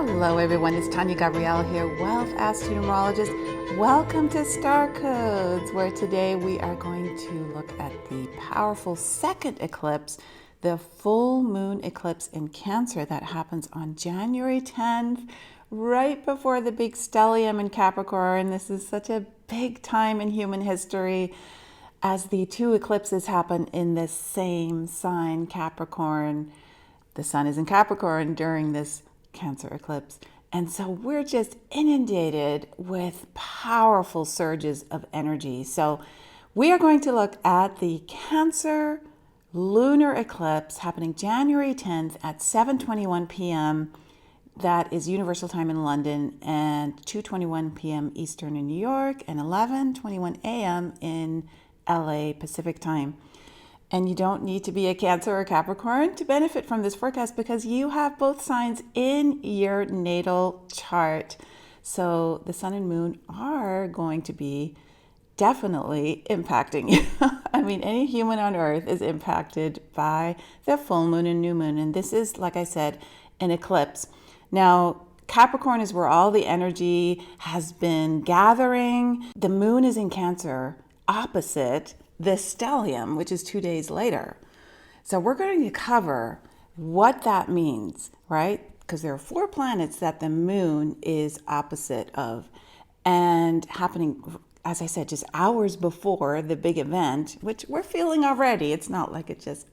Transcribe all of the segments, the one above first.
Hello everyone, it's Tania Gabrielle here, Wealth Astrology Numerologist. Welcome to Star Codes, where today we are going to look at the powerful second eclipse, the full moon eclipse in Cancer that happens on January 10th, right before the big stellium in Capricorn. This is such a big time in human history as the two eclipses happen in the same sign, Capricorn. The sun is in Capricorn during this Cancer eclipse. And so we're just inundated with powerful surges of energy. So we are going to look at the Cancer lunar eclipse happening January 10th at 7:21 p.m. That is Universal Time in London, and 2:21 p.m. Eastern in New York, and 11:21 a.m. in LA Pacific Time. And you don't need to be a Cancer or Capricorn to benefit from this forecast because you have both signs in your natal chart. So the sun and moon are going to be definitely impacting you. I mean, any human on earth is impacted by the full moon and new moon. And this is, like I said, an eclipse. Now, Capricorn is where all the energy has been gathering. The moon is in Cancer opposite the stellium, which is 2 days later. So we're going to cover what that means, right? Because there are 4 planets that the moon is opposite of, and happening, as I said, just hours before the big event, which we're feeling already. It's not like it just,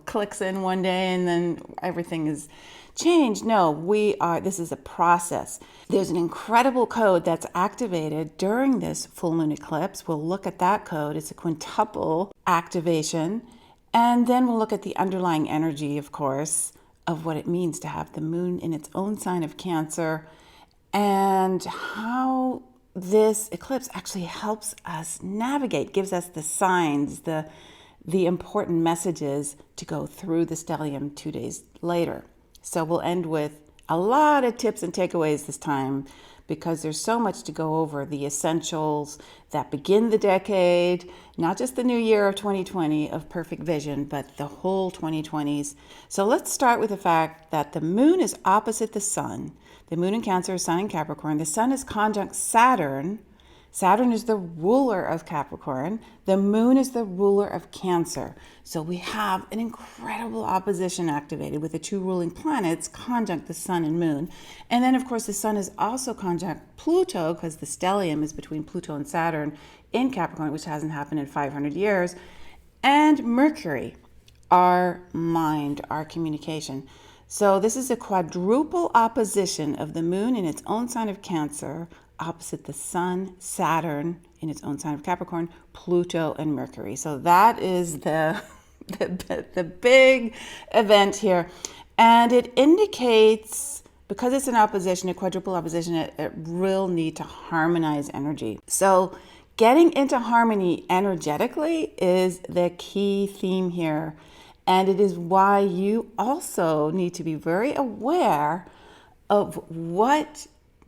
clicks in one day and then everything is changed. No, this is a process. There's an incredible code that's activated during this full moon eclipse. We'll look at that code. It's a quintuple activation. And then we'll look at the underlying energy, of course, of what it means to have the moon in its own sign of Cancer and how this eclipse actually helps us navigate, gives us the signs, the important messages to go through the stellium 2 days later. So we'll end with a lot of tips and takeaways this time because there's so much to go over, the essentials that begin the decade, not just the new year of 2020 of perfect vision, but the whole 2020s. So let's start with the fact that the moon is opposite the sun. The moon in Cancer, sun in Capricorn. The sun is conjunct Saturn. Saturn is the ruler of Capricorn. The moon is the ruler of Cancer. So we have an incredible opposition activated with the 2 ruling planets conjunct the sun and moon. And then, of course, the sun is also conjunct Pluto because the stellium is between Pluto and Saturn in Capricorn, which hasn't happened in 500 years. And Mercury, our mind, our communication. So this is a quadruple opposition of the moon in its own sign of Cancer, opposite the sun, Saturn in its own sign of Capricorn, Pluto, and Mercury. So that is the big event here. And it indicates, because it's an opposition, a quadruple opposition, a real need to harmonize energy. So getting into harmony energetically is the key theme here. And it is why you also need to be very aware of what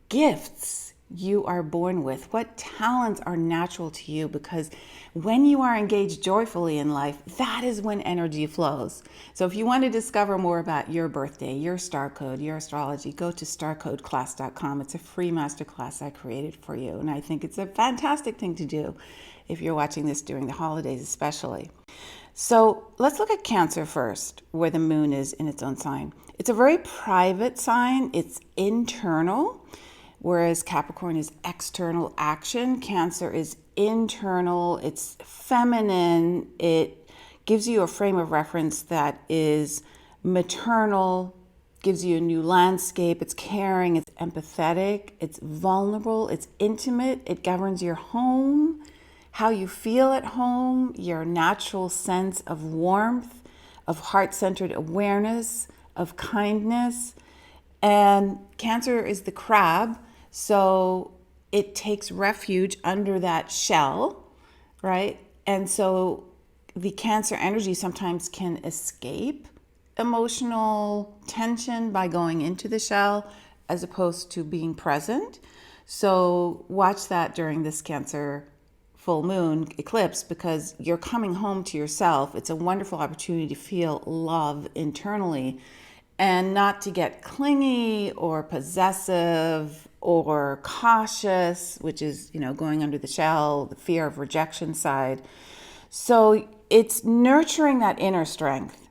gifts you are born with, what talents are natural to you, because when you are engaged joyfully in life, that is when energy flows. So if you want to discover more about your birthday, your star code, your astrology, go to starcodeclass.com. It's a free masterclass I created for you, and I think it's a fantastic thing to do if you're watching this during the holidays especially. So let's look at Cancer first, where the moon is in its own sign. It's a very private sign. It's internal. Whereas Capricorn is external action, Cancer is internal, it's feminine, it gives you a frame of reference that is maternal, gives you a new landscape, it's caring, it's empathetic, it's vulnerable, it's intimate, it governs your home, how you feel at home, your natural sense of warmth, of heart-centered awareness, of kindness. And Cancer is the crab. So it takes refuge under that shell, right? And so the Cancer energy sometimes can escape emotional tension by going into the shell as opposed to being present. So watch that during this Cancer full moon eclipse because you're coming home to yourself. It's a wonderful opportunity to feel love internally and not to get clingy or possessive or cautious, which is, going under the shell, the fear of rejection side. So it's nurturing that inner strength.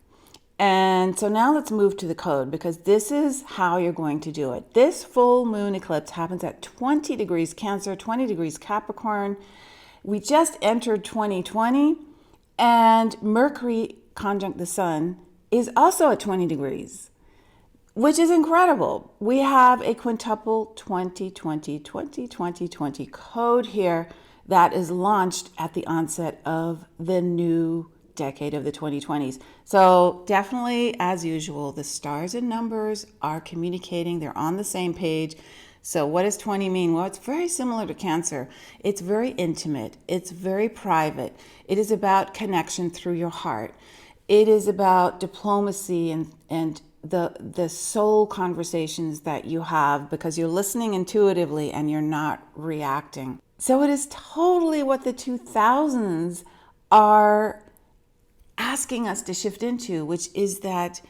And so now let's move to the code, because this is how you're going to do it. This full moon eclipse happens at 20 degrees Cancer, 20 degrees Capricorn. We just entered 2020, and Mercury conjunct the sun is also at 20 degrees, which is incredible. We have a quintuple 2020 code here that is launched at the onset of the new decade of the 2020s. So definitely, as usual, the stars and numbers are communicating. They're on the same page. So what does 20 mean? Well, it's very similar to Cancer. It's very intimate. It's very private. It is about connection through your heart. It is about diplomacy and the soul conversations that you have, because you're listening intuitively and you're not reacting. So it is totally what the 2000s are asking us to shift into, which is that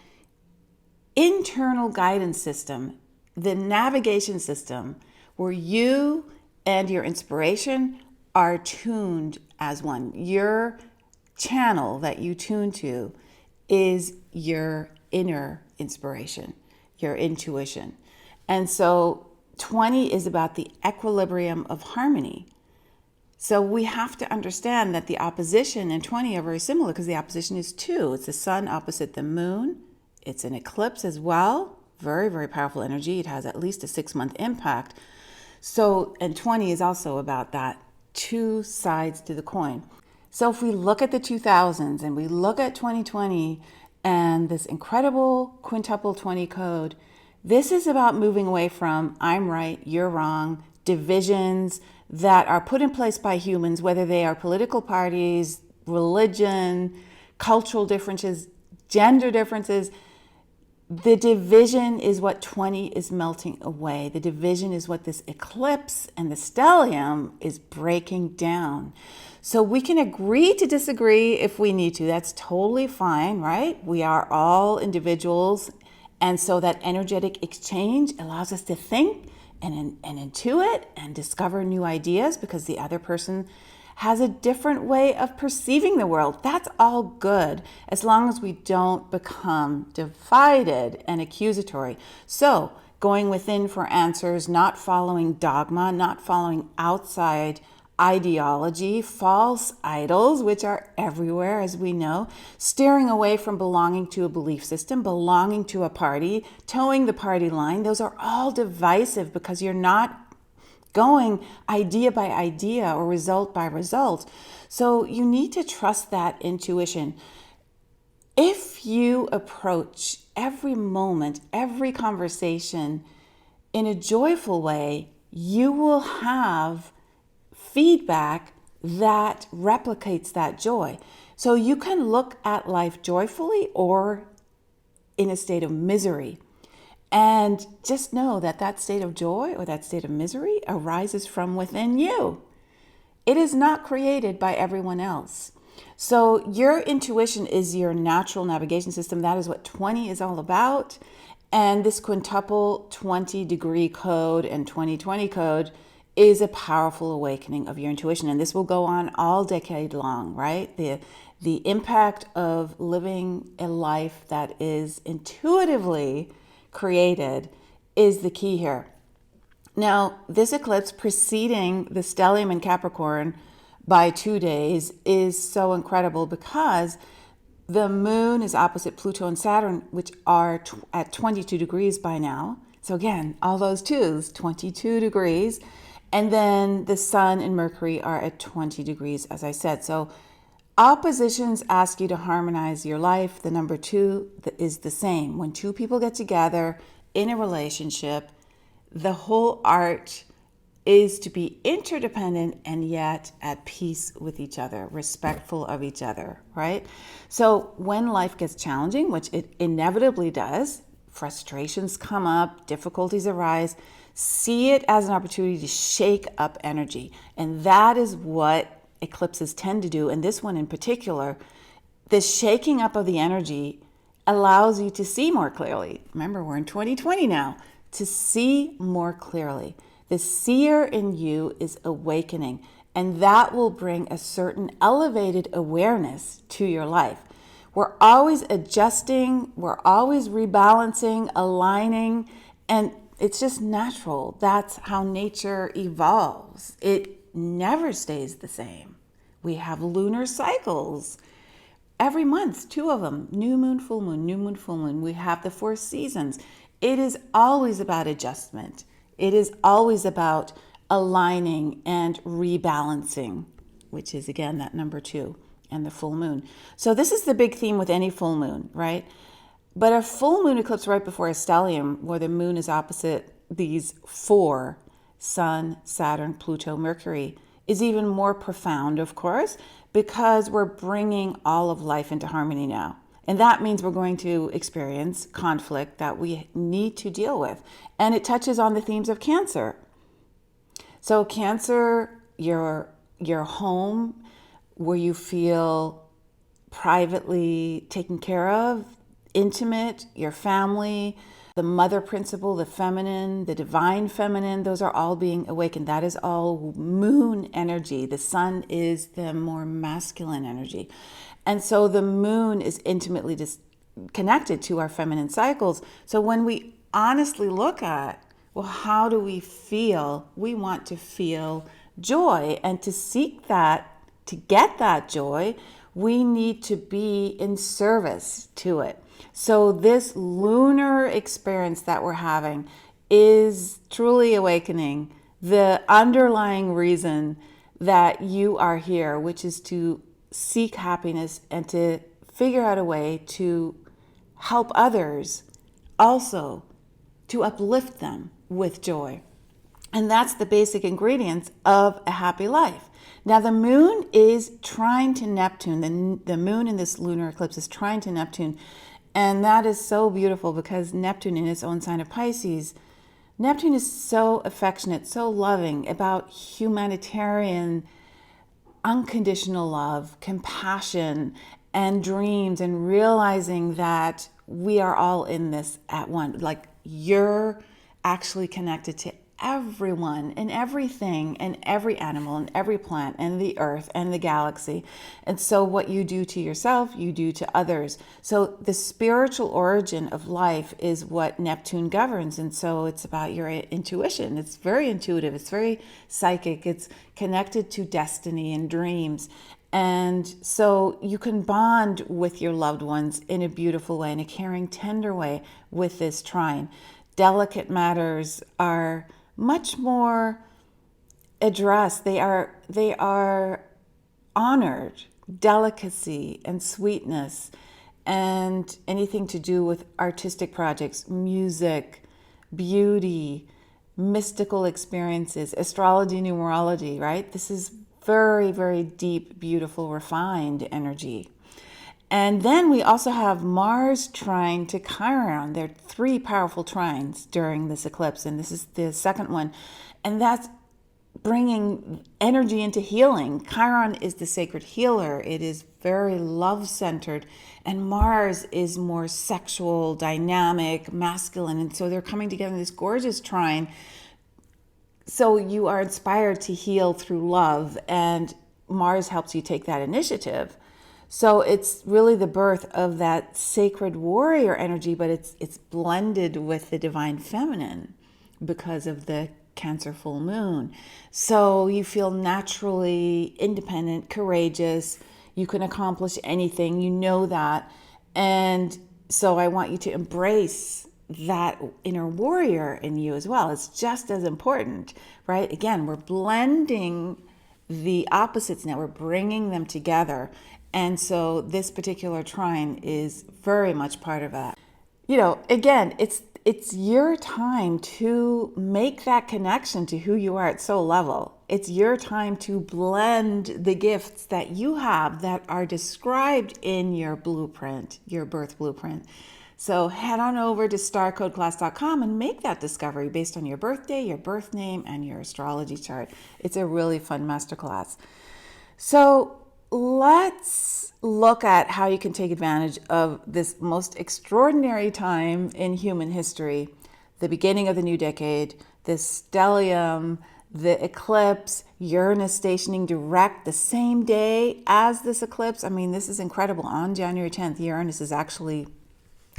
internal guidance system, the navigation system, where you and your inspiration are tuned as one. Your channel that you tune to is your inner inspiration, your intuition. And so 20 is about the equilibrium of harmony. So we have to understand that the opposition and 20 are very similar, because the opposition is 2. It's the sun opposite the moon. It's an eclipse as well. Very, very powerful energy. It has at least a 6-month impact. So, and 20 is also about that 2 sides to the coin. So if we look at the 2000s and we look at 2020 and this incredible quintuple 20 code, this is about moving away from I'm right, you're wrong, divisions that are put in place by humans, whether they are political parties, religion, cultural differences, gender differences. The division is what 20 is melting away. The division is what this eclipse and the stellium is breaking down. So we can agree to disagree if we need to. That's totally fine, right? We are all individuals. And so that energetic exchange allows us to think and intuit and discover new ideas, because the other person has a different way of perceiving the world. That's all good, as long as we don't become divided and accusatory. So going within for answers, not following dogma, not following outside ideology, false idols, which are everywhere, as we know, steering away from belonging to a belief system, belonging to a party, towing the party line. Those are all divisive, because you're not going idea by idea or result by result. So you need to trust that intuition. If you approach every moment, every conversation in a joyful way, you will have feedback that replicates that joy. So you can look at life joyfully or in a state of misery. And just know that that state of joy or that state of misery arises from within you. It is not created by everyone else. So your intuition is your natural navigation system. That is what 20 is all about. And this quintuple 20-degree code and 2020 code is a powerful awakening of your intuition. And this will go on all decade long, right? The impact of living a life that is intuitively created is the key here. Now, this eclipse preceding the stellium in Capricorn by 2 days is so incredible, because the moon is opposite Pluto and Saturn, which are at 22 degrees by now. So again, all those twos, 22 degrees. And then the sun and Mercury are at 20 degrees, as I said. So oppositions ask you to harmonize your life. The number 2 is the same. When 2 people get together in a relationship, the whole art is to be interdependent and yet at peace with each other, respectful of each other, right? So when life gets challenging, which it inevitably does, frustrations come up, difficulties arise, see it as an opportunity to shake up energy. And that is what eclipses tend to do. And this one in particular, the shaking up of the energy allows you to see more clearly. Remember, we're in 2020 now. To see more clearly. The seer in you is awakening, and that will bring a certain elevated awareness to your life. We're always adjusting, we're always rebalancing, aligning, and it's just natural. That's how nature evolves. It never stays the same. We have lunar cycles. Every month, 2 of them, new moon, full moon, new moon, full moon. We have the 4 seasons. It is always about adjustment. It is always about aligning and rebalancing, which is again that number 2 and the full moon. So this is the big theme with any full moon, right? But a full moon eclipse right before a stellium, where the moon is opposite these 4, Sun, Saturn, Pluto, Mercury, is even more profound, of course, because we're bringing all of life into harmony now. And that means we're going to experience conflict that we need to deal with. And it touches on the themes of Cancer. So Cancer, your home, where you feel privately taken care of, intimate, your family, the mother principle, the feminine, the divine feminine, those are all being awakened. That is all moon energy. The sun is the more masculine energy. And so the moon is intimately connected to our feminine cycles. So when we honestly look at, well, how do we feel? We want to feel joy, and to seek that, to get that joy, we need to be in service to it. So this lunar experience that we're having is truly awakening the underlying reason that you are here, which is to seek happiness and to figure out a way to help others, also to uplift them with joy. And that's the basic ingredients of a happy life. Now, the moon is trine to Neptune. The moon in this lunar eclipse is trine to Neptune. And that is so beautiful because Neptune, in its own sign of Pisces, Neptune is so affectionate, so loving, about humanitarian, unconditional love, compassion, and dreams, and realizing that we are all in this at one. Like, you're actually connected to everyone and everything and every animal and every plant and the earth and the galaxy. And so what you do to yourself, you do to others. So the spiritual origin of life is what Neptune governs. And so it's about your intuition. It's very intuitive. It's very psychic. It's connected to destiny and dreams. And so you can bond with your loved ones in a beautiful way, in a caring, tender way with this trine. Delicate matters are much more addressed. They are honored. Delicacy and sweetness, and anything to do with artistic projects, music, beauty, mystical experiences, astrology, numerology, right? This is very, very deep, beautiful, refined energy. And then we also have Mars trine to Chiron. There are 3 powerful trines during this eclipse, and this is the second one. And that's bringing energy into healing. Chiron is the sacred healer. It is very love-centered. And Mars is more sexual, dynamic, masculine. And so they're coming together in this gorgeous trine. So you are inspired to heal through love, and Mars helps you take that initiative. So it's really the birth of that sacred warrior energy, but it's blended with the divine feminine because of the Cancer full moon. So you feel naturally independent, courageous. You can accomplish anything. You know that. And so I want you to embrace that inner warrior in you as well. It's just as important, right? Again, we're blending the opposites now. We're bringing them together. And so this particular trine is very much part of that. You know, again, it's your time to make that connection to who you are at soul level. It's your time to blend the gifts that you have that are described in your blueprint, your birth blueprint. So head on over to starcodeclass.com and make that discovery based on your birthday, your birth name, and your astrology chart. It's a really fun masterclass. So let's look at how you can take advantage of this most extraordinary time in human history, the beginning of the new decade, the stellium, the eclipse, Uranus stationing direct the same day as this eclipse. I mean, this is incredible. On January 10th, Uranus is actually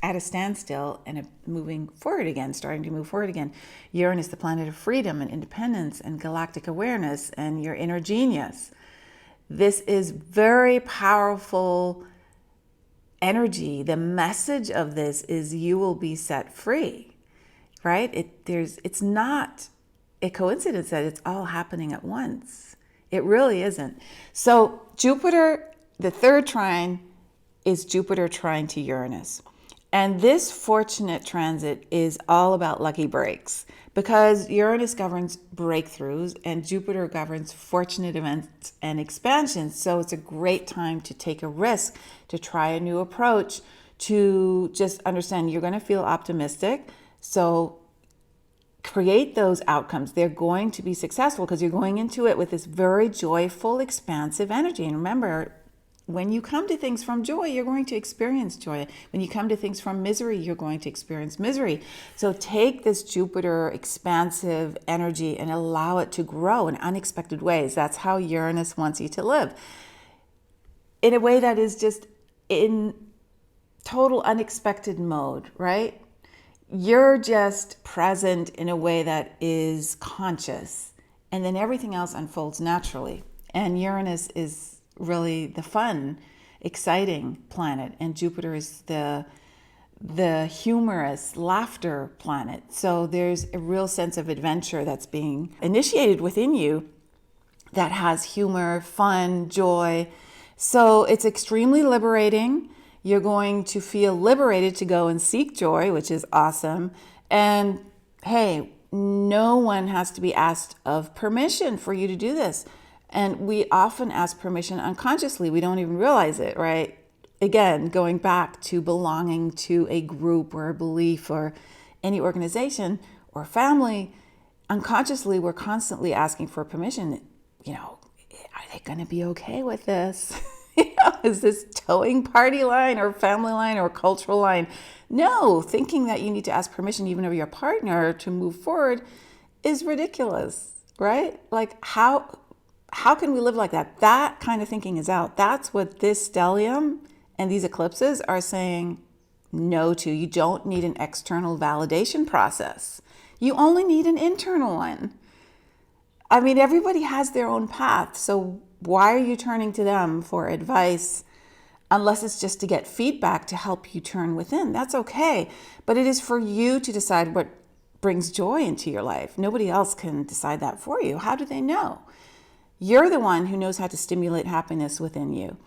at a standstill and moving forward again, starting to move forward again. Uranus, the planet of freedom and independence and galactic awareness and your inner genius. This is very powerful energy. The message of this is you will be set free, right? It's not a coincidence that it's all happening at once. It really isn't. So Jupiter, the third trine, is Jupiter trine to Uranus. And this fortunate transit is all about lucky breaks because Uranus governs breakthroughs and Jupiter governs fortunate events and expansions. So it's a great time to take a risk, to try a new approach, to just understand you're going to feel optimistic. So create those outcomes. They're going to be successful because you're going into it with this very joyful, expansive energy. And remember, when you come to things from joy, you're going to experience joy. When you come to things from misery, you're going to experience misery. So take this Jupiter expansive energy and allow it to grow in unexpected ways. That's how Uranus wants you to live. In a way that is just in total unexpected mode, right? You're just present in a way that is conscious, and then everything else unfolds naturally. And Uranus is really the fun, exciting planet, and Jupiter is the humorous laughter planet. So there's a real sense of adventure that's being initiated within you that has humor, fun, joy. So it's extremely liberating. You're going to feel liberated to go and seek joy, which is awesome. And hey, no one has to be asked of permission for you to do this. And we often ask permission unconsciously. We don't even realize it, right? Again, going back to belonging to a group or a belief or any organization or family, unconsciously, we're constantly asking for permission. Are they going to be okay with this? Is this towing party line or family line or cultural line? No, thinking that you need to ask permission even of your partner to move forward is ridiculous, right? Like how can we live like that? That kind of thinking is out. That's what this stellium and these eclipses are saying no to. You don't need an external validation process. You only need an internal one. I mean, everybody has their own path. So why are you turning to them for advice unless it's just to get feedback to help you turn within? That's okay. But it is for you to decide what brings joy into your life. Nobody else can decide that for you. How do they know? You're the one who knows how to stimulate happiness within you.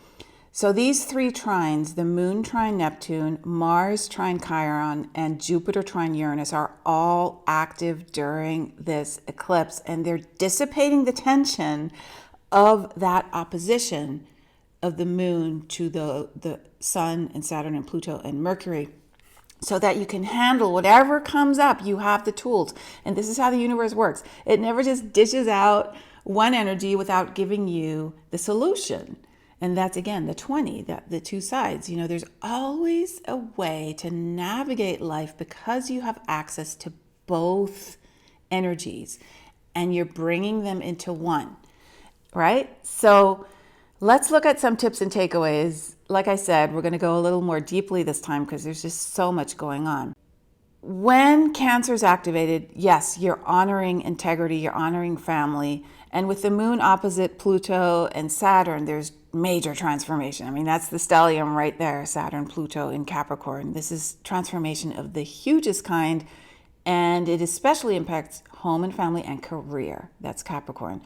So these three trines, the Moon trine Neptune, Mars trine Chiron, and Jupiter trine Uranus, are all active during this eclipse, and they're dissipating the tension of that opposition of the Moon to the Sun and Saturn and Pluto and Mercury, so that you can handle whatever comes up. You have the tools. And this is how the universe works. It never just dishes out one energy without giving you the solution. And that's, again, the 20, the two sides. There's always a way to navigate life because you have access to both energies and you're bringing them into one, right? So let's look at some tips and takeaways. Like I said, we're going to go a little more deeply this time because there's just so much going on. When Cancer is activated, yes, you're honoring integrity, you're honoring family. And with the Moon opposite Pluto and Saturn, there's major transformation. I mean, that's the stellium right there, Saturn, Pluto in Capricorn. This is transformation of the hugest kind, and it especially impacts home and family and career. That's Capricorn.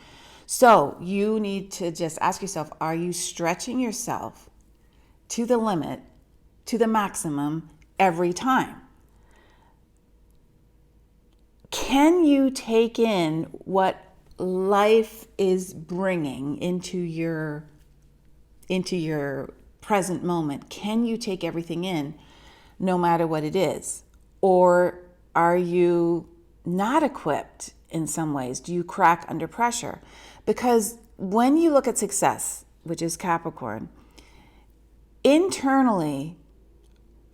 So you need to just ask yourself, are you stretching yourself to the limit, to the maximum every time? Can you take in what life is bringing into your present moment? Can you take everything in no matter what it is? Or are you not equipped in some ways? Do you crack under pressure? Because when you look at success, which is Capricorn. Internally,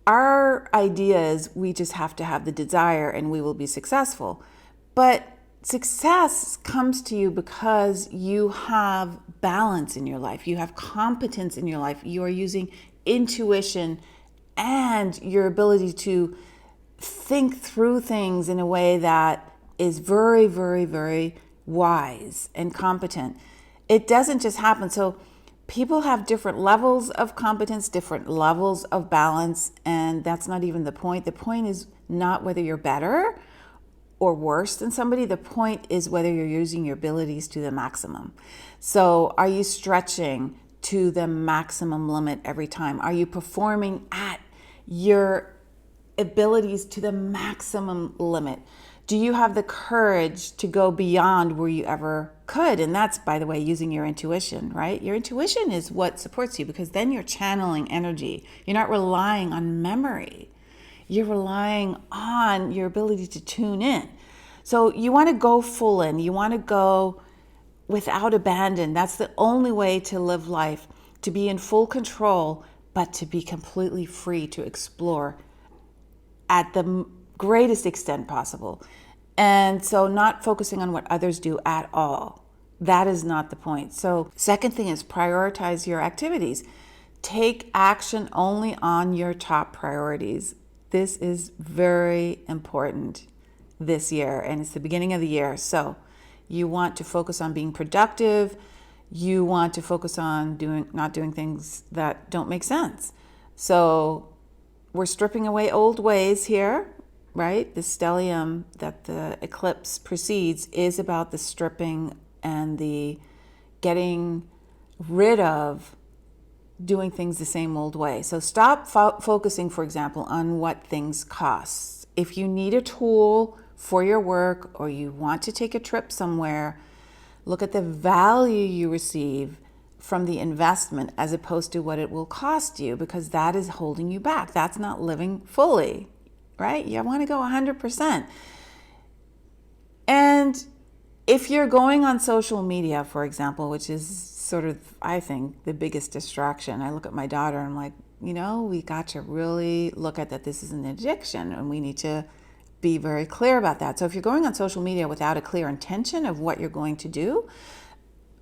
our idea is we just have to have the desire and we will be successful. But success comes to you because you have balance in your life. You have competence in your life. You are using intuition and your ability to think through things in a way that is very, very, very wise and competent. It doesn't just happen. So people have different levels of competence, different levels of balance, and that's not even the point. The point is not whether you're better or worse than somebody. The point is whether you're using your abilities to the maximum. So are you stretching to the maximum limit every time? Are you performing at your abilities to the maximum limit? Do you have the courage to go beyond where you ever could? And that's, by the way, using your intuition, right? Your intuition is what supports you, because then you're channeling energy. You're not relying on memory. You're relying on your ability to tune in. So you want to go full in. You want to go without abandon. That's the only way to live life, to be in full control, but to be completely free to explore at the greatest extent possible. And so not focusing on what others do at all. That is not the point. So second thing is prioritize your activities. Take action only on your top priorities. This is very important this year, and it's the beginning of the year. So you want to focus on being productive. You want to focus on not doing things that don't make sense. So we're stripping away old ways here, right? The stellium that the eclipse precedes is about the stripping and the getting rid of doing things the same old way. So stop focusing, for example, on what things cost. If you need a tool for your work or you want to take a trip somewhere, look at the value you receive from the investment as opposed to what it will cost you, because that is holding you back. That's not living fully, right? You want to go 100%. And if you're going on social media, for example, which is sort of, I think, the biggest distraction. I look at my daughter and I'm like, we got to really look at that. This is an addiction and we need to be very clear about that. So if you're going on social media without a clear intention of what you're going to do,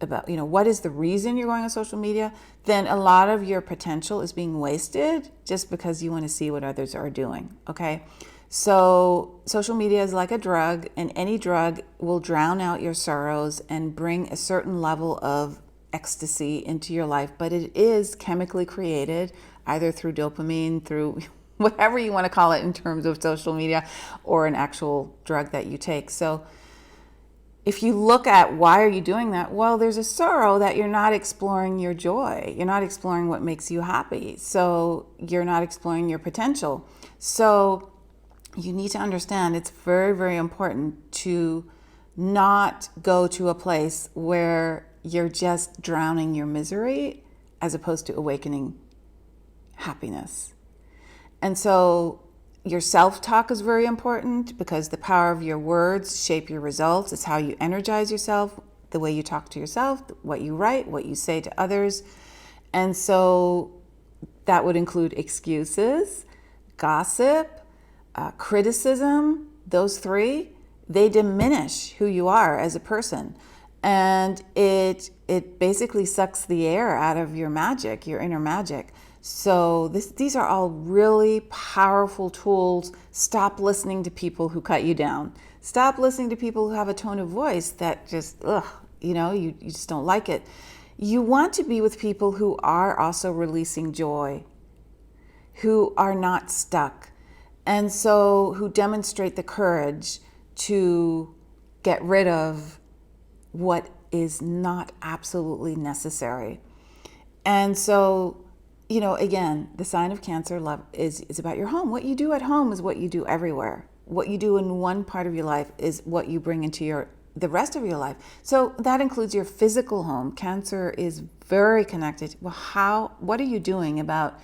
about, what is the reason you're going on social media, then a lot of your potential is being wasted just because you want to see what others are doing, okay? So social media is like a drug, and any drug will drown out your sorrows and bring a certain level of ecstasy into your life, but it is chemically created either through dopamine, through whatever you want to call it in terms of social media, or an actual drug that you take. So if you look at why are you doing that, well, there's a sorrow that you're not exploring your joy. You're not exploring what makes you happy. So you're not exploring your potential. So you need to understand it's very, very important to not go to a place where you're just drowning your misery as opposed to awakening happiness. And so your self-talk is very important, because the power of your words shape your results. It's how you energize yourself, the way you talk to yourself, what you write, what you say to others. And so that would include excuses, gossip, criticism. Those three, they diminish who you are as a person. And it basically sucks the air out of your magic, your inner magic. So these are all really powerful tools. Stop listening to people who cut you down. Stop listening to people who have a tone of voice that just, you just don't like it. You want to be with people who are also releasing joy, who are not stuck, and so who demonstrate the courage to get rid of what is not absolutely necessary. And so, again, the sign of Cancer love is about your home. What you do at home is what you do everywhere. What you do in one part of your life is what you bring into the rest of your life. So that includes your physical home. Cancer is very connected. Well, what are you doing about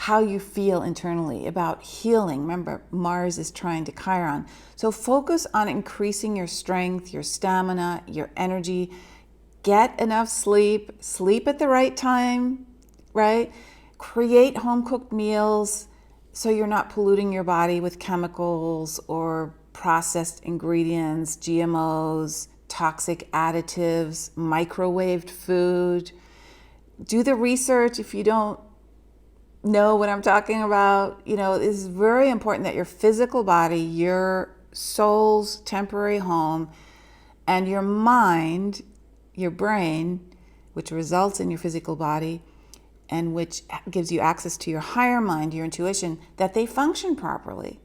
how you feel internally, about healing? Remember, Mars is trying to Chiron. So focus on increasing your strength, your stamina, your energy. get enough sleep, sleep at the right time, right? Create home-cooked meals so you're not polluting your body with chemicals or processed ingredients, GMOs, toxic additives, microwaved food. Do the research if you don't know what I'm talking about. It's very important that your physical body, your soul's temporary home, and your mind, your brain, which results in your physical body and which gives you access to your higher mind, your intuition, that they function properly.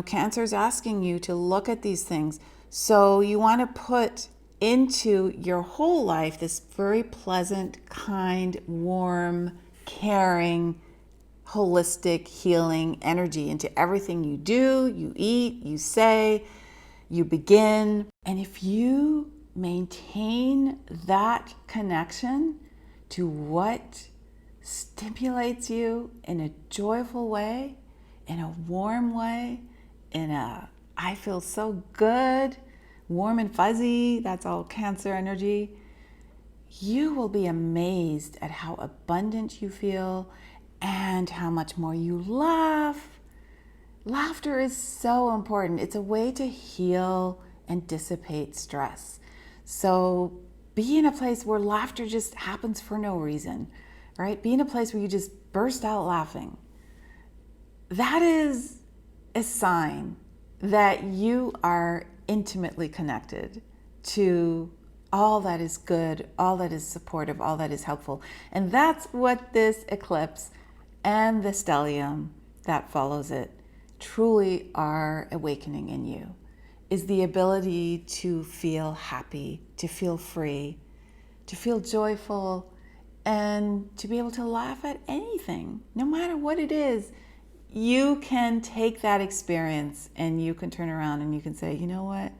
Cancer is asking you to look at these things. So you want to put into your whole life this very pleasant, kind, warm, caring, holistic, healing energy into everything you do, you eat, you say, you begin. And if you maintain that connection to what stimulates you in a joyful way, in a warm way, in a I feel so good, warm and fuzzy, that's all Cancer energy, you will be amazed at how abundant you feel and how much more you laugh. Laughter is so important. It's a way to heal and dissipate stress. So be in a place where laughter just happens for no reason, right? Be in a place where you just burst out laughing. That is a sign that you are intimately connected to all that is good, all that is supportive, all that is helpful. And that's what this eclipse and the stellium that follows it truly are awakening in you, is the ability to feel happy, to feel free, to feel joyful, and to be able to laugh at anything, no matter what it is. You can take that experience and you can turn around and you can say, you know what?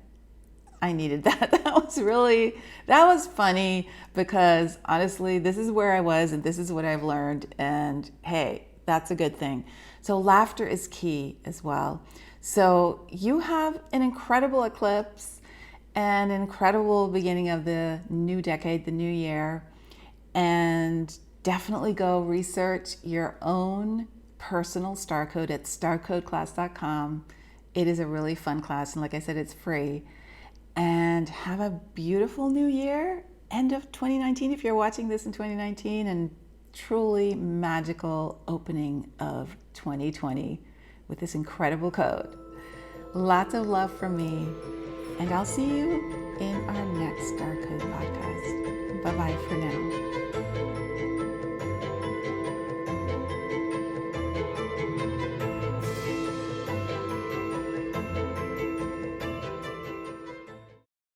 I needed that. That was funny, because honestly, this is where I was and this is what I've learned. And hey, that's a good thing. So laughter is key as well. So you have an incredible eclipse and an incredible beginning of the new decade, the new year. And definitely go research your own personal star code at starcodeclass.com. It is a really fun class. And like I said, it's free. And have a beautiful new year, end of 2019 if you're watching this in 2019, and truly magical opening of 2020 with this incredible code. Lots of love from me, and I'll see you in our next Star Code podcast. Bye-bye for now.